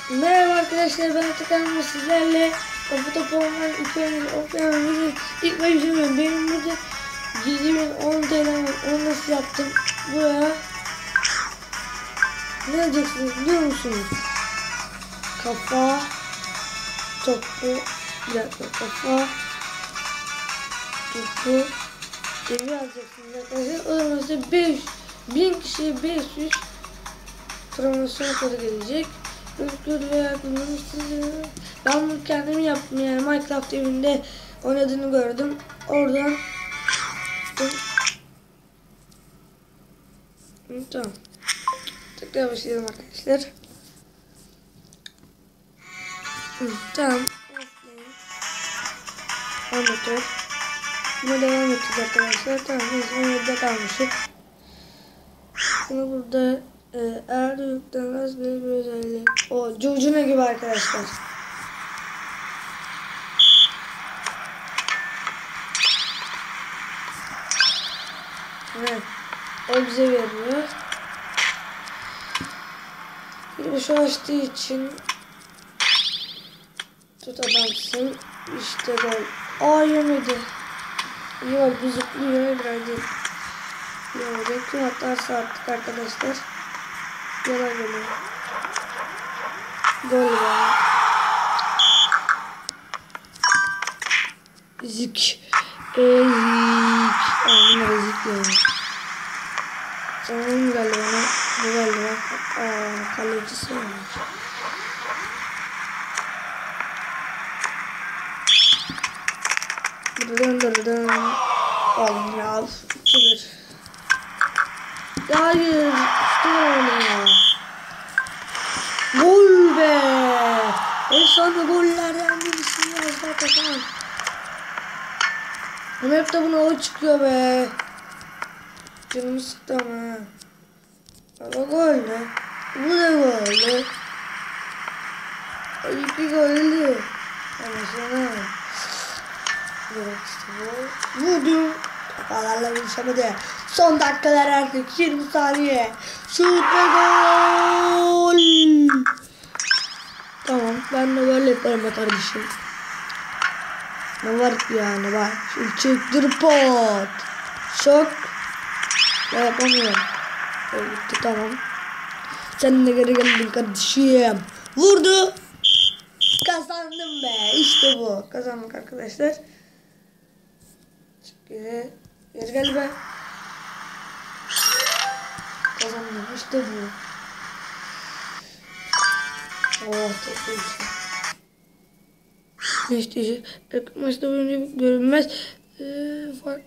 Merhaba arkadaşlar, ben Atakan sizlerle Kafa Topu Online 2 oyunu ilk maç izliyorum. Benim burada 7010 TL var. Onu nasıl yaptım? Buraya ne yapacaksınız biliyor musunuz? Kafa topu, bir dakika, kafa topu evi yazacaksınız arkadaşlar. O zaman size 1000 kişiye 500 promosyon kodu gelecek. Özgür veya kullanmışsınız. Ben bunu kendim yaptım, yani Minecraft evinde oynadığını gördüm. Oradan tamam. Tekrar başlayalım arkadaşlar. Tamam. Anlatıyor. Buna devam edeceğiz arkadaşlar. Tamam, biz 17'de kalmışız. Bunu burada eğer yüklenmez bir özelliği. O curcuna gibi arkadaşlar. Evet. O bize veriyor. Bir şu açtığı için tut adamsın. İşte gol. Yemedi. İyi gol. Bir zıplıyor. Hadi. Yemedi. Tüm hatlarsa attık arkadaşlar. Yola geliyor. Gol ya. Zik. Bunlar ezik yani. Sanırım galiba. Bu galiba. Kalecisi olmuş. Dırın. Oğlum ya. 2-1. Hayır. Ya. Gol be. Efsane gollerden birisi yazdı Atakan. Ama hep de buna o çıkıyor be. Canımı sıktı ama. Ama gol ne? Bu da gol ne? 2 gollü. Ama sana. Vurdum. Toparlarla buluşamadı. Son dakikalar artık 20 saniye. Şut ve gol. Tamam, ben de böyle yaparım kardeşim. Ne var ki yani, bak. Şimdi çektir pot. Şok. Ya yapamıyorum. Bitti, tamam. Sen de geri geldin kardeşim. Vurdu. Kazandım be. İşte bu. Kazandık arkadaşlar. Geri gel be. Kazandım. İşte bu. Oh, çok iyi. İşte maçta boyunca görünmez. Fark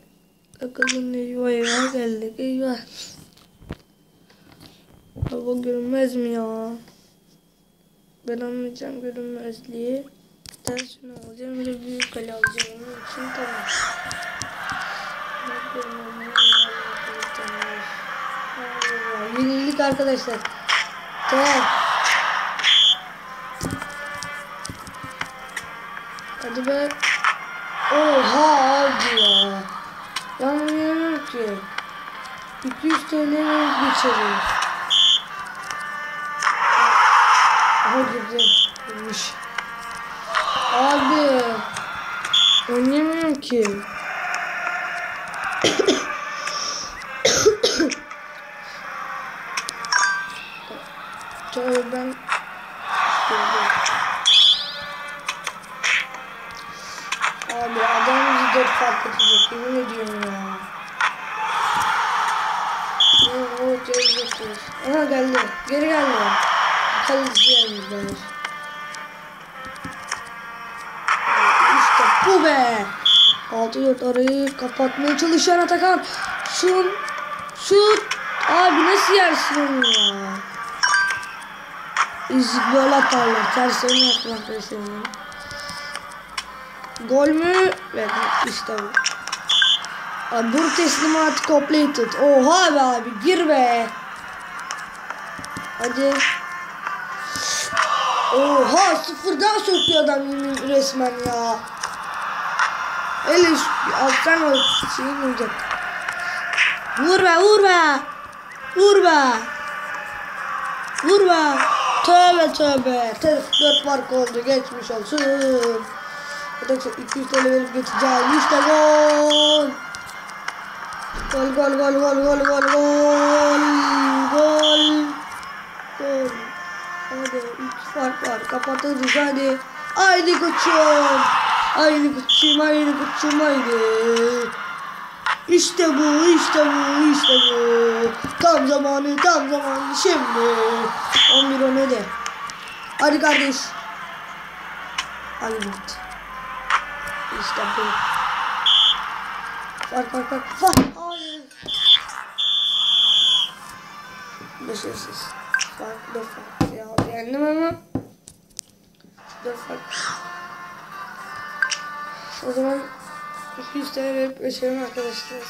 bakalım, eyvah geldik, eyvah. Hava görünmez mi ya? Ben anlayacağım görünmezliği. Tersine alacağım, bir de büyük kale alacağım onun için, tamam. Yenildik arkadaşlar. Tamam. Hadi be. Oha abi ya. Ben bunu yemem ki. 200 TL'ye geçerim. Aha girdim. Girmiş. Abi. Oynayamıyorum ki. Şöyle ben abi adam bizi 4 fark atacak, yemin ediyorum ya. O cezbetiyor. Aha geldi, geri geldi. Kalıcı yerimiz. İşte bu be. 6-4 arayı kapatmaya çalışan Atakan. Şut. Abi nasıl yersin onu ya? Gol atarlar. Tersine yapmak istiyorum. Gol mü? Evet, işte bu. Abi bu teslimatı completed. Oha be abi, gir be. Hadi. Oha, sıfırdan sokuyor adam resmen ya. Öyle alttan o şeyin olacak. Vur be. Tövbe tövbe. 4 fark oldu. Geçmiş olsun. 200 TL verip geçeceğim. İşte gol. Gol gol gol gol gol gol gol. Gol. Gol. Hadi 3 fark var. Kapatırız hadi. Haydi koçum. Haydi koçum, haydi koçum, haydi. İşte bu, işte bu, işte bu. Tam zamanı, tam zamanı şimdi. 11-17. Hadi kardeş. Hadi git. İşte bu. Fark. Hayır. Başarısız. Fark, 4 fark. Ya yendim ama. 4 fark. O zaman 200 TL verip geçelim arkadaşlar.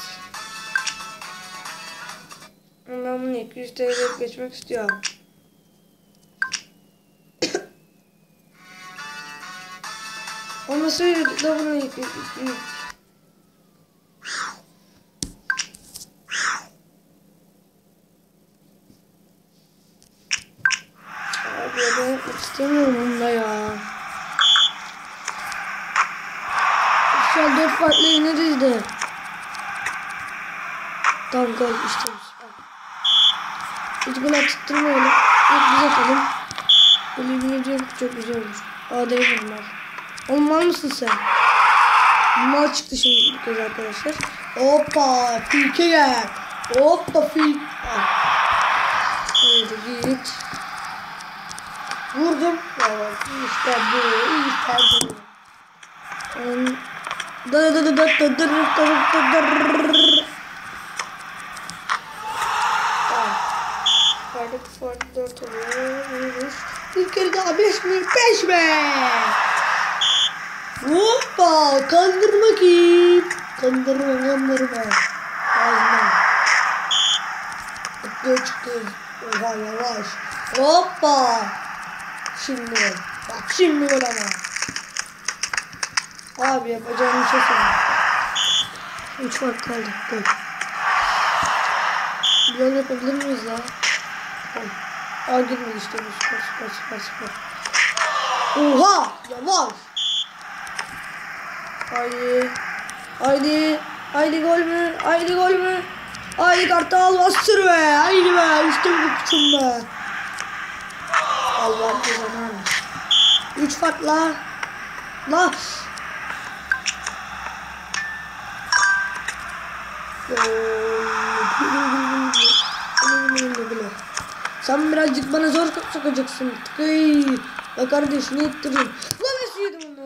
Ben bunu 200 TL verip geçmek istiyorum. Ama söyledik da bunu 200. Abi ben yapmak istemiyorum bunda ya. Şu an 4 farklı yeneriz de. Tamam gol işte. Hiç gol attırmayalım. İlk biz atalım. Böyle bileceğim çok güzel olmuş. Değmedim ben. Oğlum var mısın sen? Mal çıktı şimdi bu kez arkadaşlar. Hoppa filke gel. Hoppa fil. Haydi git. Vurdum. Evet işte bu. Fark 4 oluyor. Bir kere daha 5 mi? 5 mi? Hoppa kandırma kim? Kandırma. Ağzına. Çıktı. Oha yavaş. Hoppa. Şimdi. Bak şimdi gol ama. Abi yapacağım bir şey söyle. 3 fark kaldı. Gol. Gol yapabilir miyiz ya? Gol. Girmedi işte. Süper. Oha! Yavaş. Haydi gol mü? Haydi Kartal bastır be. Haydi be. İşte bu küçüm be. Allah'ım kazanır. 3 farkla. La. Sen birazcık bana zor sokacaksın. Ya kardeş ne ettireyim? Lan nasıl yedim onu?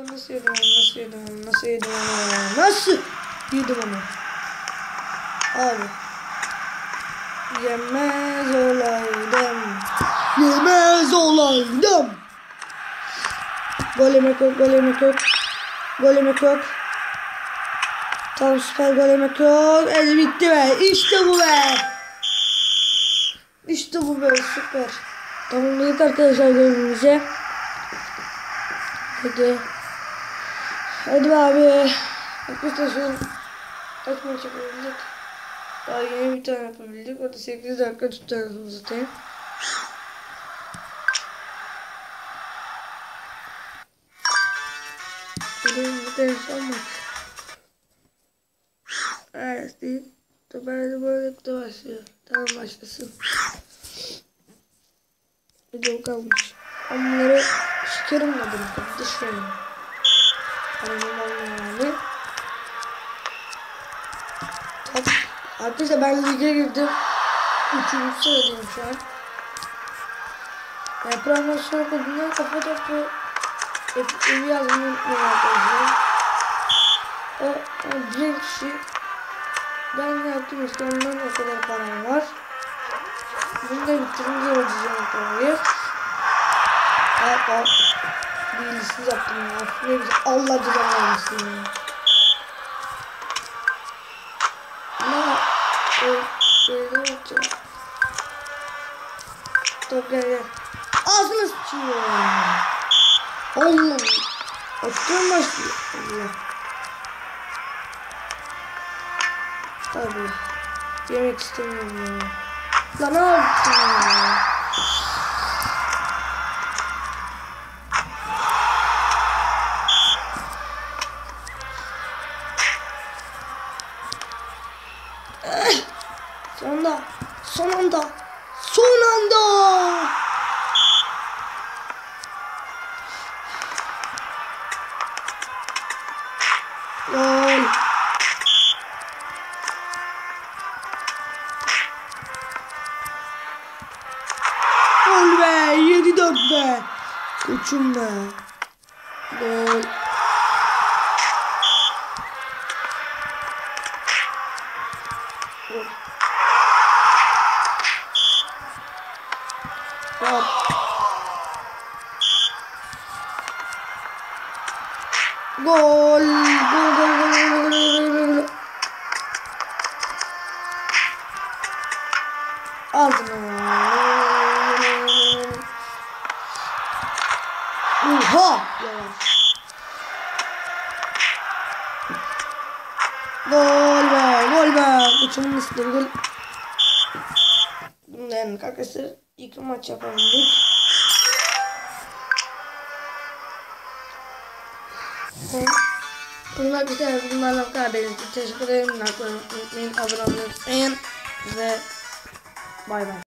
Nasıl yedim onu? Abi. Yemez olaydım. Gol yemek yok. Tam süper gol yemek yok. Bitti be. İşte bu be. Süper. Tamamladık arkadaşlar golümüzü. Hadi be abi. Arkadaşlar şu kaç maç yapabildik? Daha yeni bir tane yapabildik. O da 8 dakika tutarız zaten. Gidelim son maç. Evet değil. Böyle başlıyor. Tamam başlasın. Video kalmış. Onları sikerim de bunu. Dışarı. Yani. Arkadaşlar ben lige girdim. 3. sıradayım şu an. Promosyon kodundan kafa topu evi yazmayı unutmayın arkadaşlar. O direkt kişi ben yaptım işte ondan o kadar param var. Bunu da bitirince ödeyeceğim parayı. Değilsiz yaptım ya. Ne güzel. Allah cezanı vermesin ya. Ama şeyden yapacağım. Top gel. Ağzına sıçıyor. Allah. Açtığım başlıyor. Abi. Yemek istemiyorum ya. Lan ne yaptın ya? Koçum be. Gol. Hop. Gol. Gol gol gol gol gol gol. Aldım. Oha! Yavaş. Gol be, gol be. Uçumun üstüne gol. Bundan arkadaşlar ilk maç yapabildik. Bunlar güzel. Bunlarla bu kadar benim için. Teşekkür ederim. Abone olmayı unutmayın. Ve bay bay.